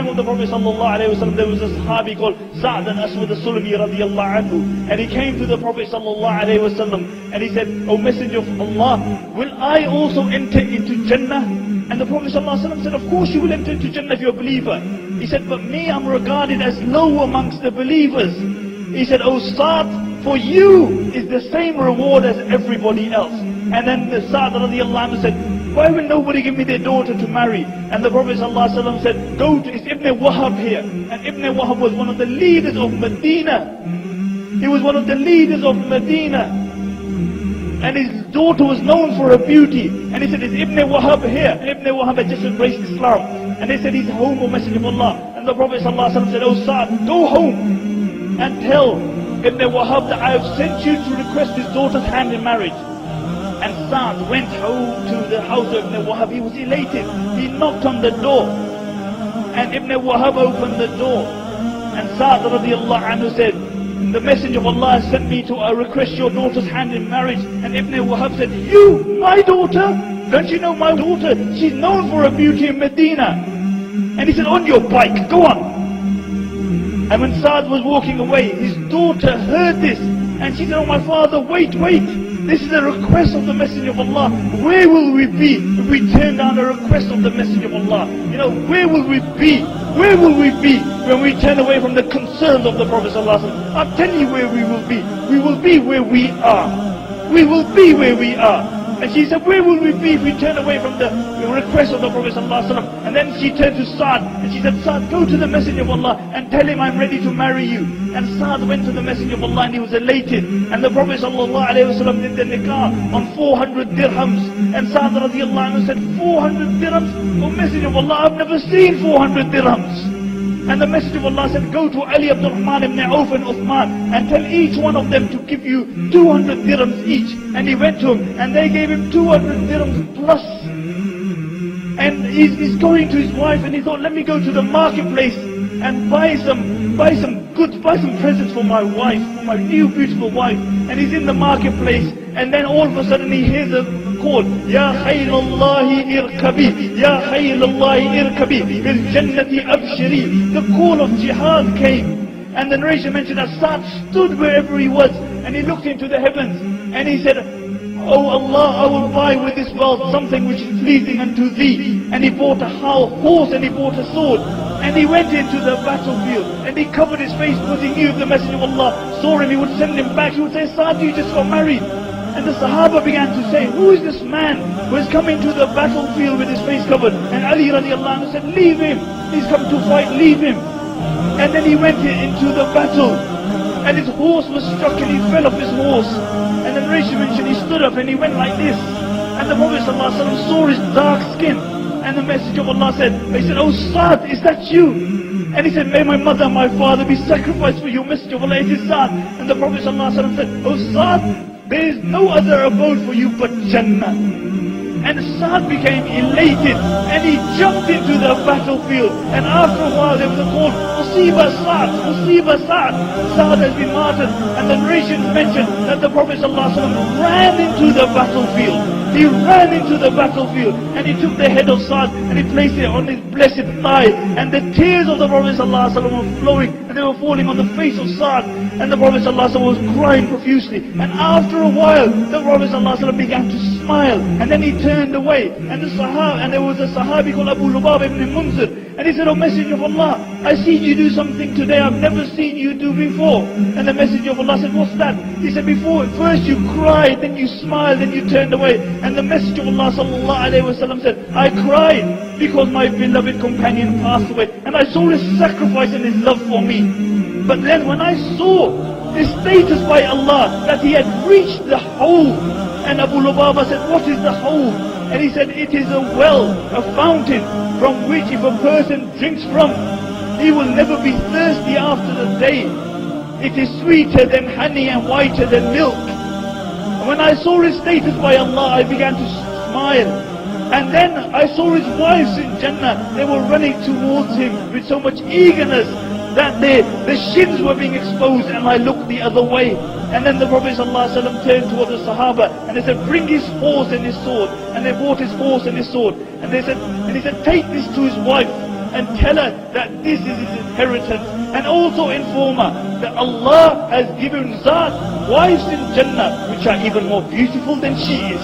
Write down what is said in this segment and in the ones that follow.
time of the Prophet ﷺ, there was a Sahabi called Sa'd al-Aswad al-Sulami radiyallahu anhu. And he came to the Prophet ﷺ and he said, O Messenger of Allah, will I also enter into Jannah? And the Prophet ﷺ said, of course you will enter into Jannah if you're a believer. He said, but me, I'm regarded as low amongst the believers. He said, O Sa'd, for you is the same reward as everybody else. And then the Sa'd radiyallahu anhu said, why will nobody give me their daughter to marry? And the Prophet ﷺ said, go to, it's Ibn Wahab here. And Ibn Wahab was one of the leaders of Medina. He was one of the leaders of Medina. And his daughter was known for her beauty. And he said, is Ibn Wahab here? And Ibn Wahab had just embraced Islam. And they said, he's home, O Messenger of Allah. And the Prophet ﷺ said, O Sa'd, go home and tell Ibn Wahab that I have sent you to request his daughter's hand in marriage. And Sa'd went home to the house of Ibn Wahab. He was elated. He knocked on the door. And Ibn Wahab opened the door. And Sa'd radiallahu anhu said, the Messenger of Allah has sent me to request your daughter's hand in marriage. And Ibn Wahab said, you, my daughter? Don't you know my daughter? She's known for her beauty in Medina. And he said, on your bike, go on. And when Sa'd was walking away, his daughter heard this. And she said, oh my father, wait. This is a request of the Messenger of Allah. Where will we be if we turn down a request of the Messenger of Allah? You know, where will we be? Where will we be when we turn away from the concerns of the Prophet ﷺ? I'll tell you where we will be. We will be where we are. We will be where we are. And she said, where will we be if we turn away from the request of the Prophet ﷺ? And then she turned to Sa'd and she said, Sa'd, go to the Messenger of Allah and tell him I'm ready to marry you. And Sa'd went to the Messenger of Allah and he was elated. And the Prophet ﷺ did the nikah on 400 dirhams. And Sa'd radiallahu anhu said, 400 dirhams? Oh Messenger of Allah, I've never seen 400 dirhams. And the Messenger of Allah said, go to Ali Abdul Rahman ibn Auf and Uthman and tell each one of them to give you 200 dirhams each. And he went to him and they gave him 200 dirhams plus. And he's going to his wife and he thought, let me go to the marketplace and buy some presents for my wife, for my new beautiful wife. And he's in the marketplace and then all of a sudden he hears a call, Ya khaylallahi irkabi, Ya khaylallahi irkabi, bil jannati abshiri. The call of jihad came. And the narration mentioned that Sa'd stood wherever he was and he looked into the heavens and he said, Oh Allah, I will buy with this wealth something which is pleasing unto thee. And he bought a horse and he bought a sword. And he went into the battlefield and he covered his face because he knew if the Messenger of Allah saw him, he would send him back. He would say, Sa'd, you just got married. And the Sahaba began to say, who is this man who is coming to the battlefield with his face covered? And Ali radiallahu anhu said, leave him. He's come to fight, leave him. And then he went into the battle. And his horse was struck and he fell off his horse. And the narration mentioned he stood up and he went like this. And the Prophet ﷺ saw his dark skin. And the Messenger of Allah said, oh Sa'd, is that you? And he said, may my mother and my father be sacrificed for you, Messenger of Allah, it is Sa'd. And the Prophet ﷺ said, oh Sa'd, there is no other abode for you but Jannah. And Sa'd became elated and he jumped into the battlefield. And after a while there was a call, Musiba Sa'd, Musiba Sa'd. Sa'd has been martyred. And the narrations mentioned that the Prophet ﷺ ran into the battlefield. He ran into the battlefield and he took the head of Sa'd and he placed it on his blessed thigh. And the tears of the Prophet ﷺ were flowing and they were falling on the face of Sa'd. And the Prophet ﷺ was crying profusely. And after a while, the Prophet ﷺ began to smile. And then he turned away. And there was a Sahabi called Abu Lubab ibn Munzir. And he said, oh Messenger of Allah, I seen you do something today I've never seen you do before. And the Messenger of Allah said, what's that? He said, first you cried, then you smiled, then you turned away. And the Messenger of Allah said, I cried because my beloved companion passed away. And I saw his sacrifice and his love for me. But then when I saw his status by Allah, that he had reached the hole. And Abu Lubaba said, what is the hole? And he said, it is a well, a fountain, from which if a person drinks from, he will never be thirsty after the day. It is sweeter than honey and whiter than milk. And when I saw his status by Allah, I began to smile. And then I saw his wives in Jannah. They were running towards him with so much eagerness that the shins were being exposed, and I looked the other way. And then the Prophet ﷺ turned towards the Sahaba and they said, bring his horse and his sword. And they brought his horse and his sword. And he said, take this to his wife and tell her that this is his inheritance, and also inform her that Allah has given Zat wives in Jannah which are even more beautiful than she is.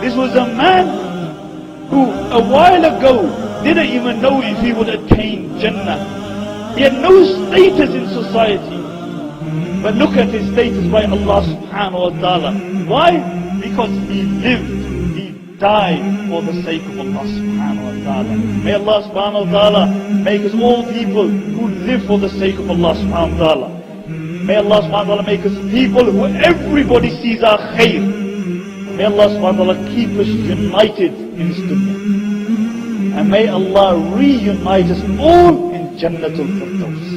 This was a man who a while ago didn't even know if he would attain Jannah. He had no status in society. But look at his status by Allah subhanahu wa ta'ala. Why? Because he lived, he died for the sake of Allah subhanahu wa ta'ala. May Allah subhanahu wa ta'ala make us all people who live for the sake of Allah subhanahu wa ta'ala. May Allah subhanahu wa ta'ala make us people who everybody sees our khair. May Allah subhanahu wa ta'ala keep us united in this dunya. And may Allah reunite us all in Jannatul Firdaus.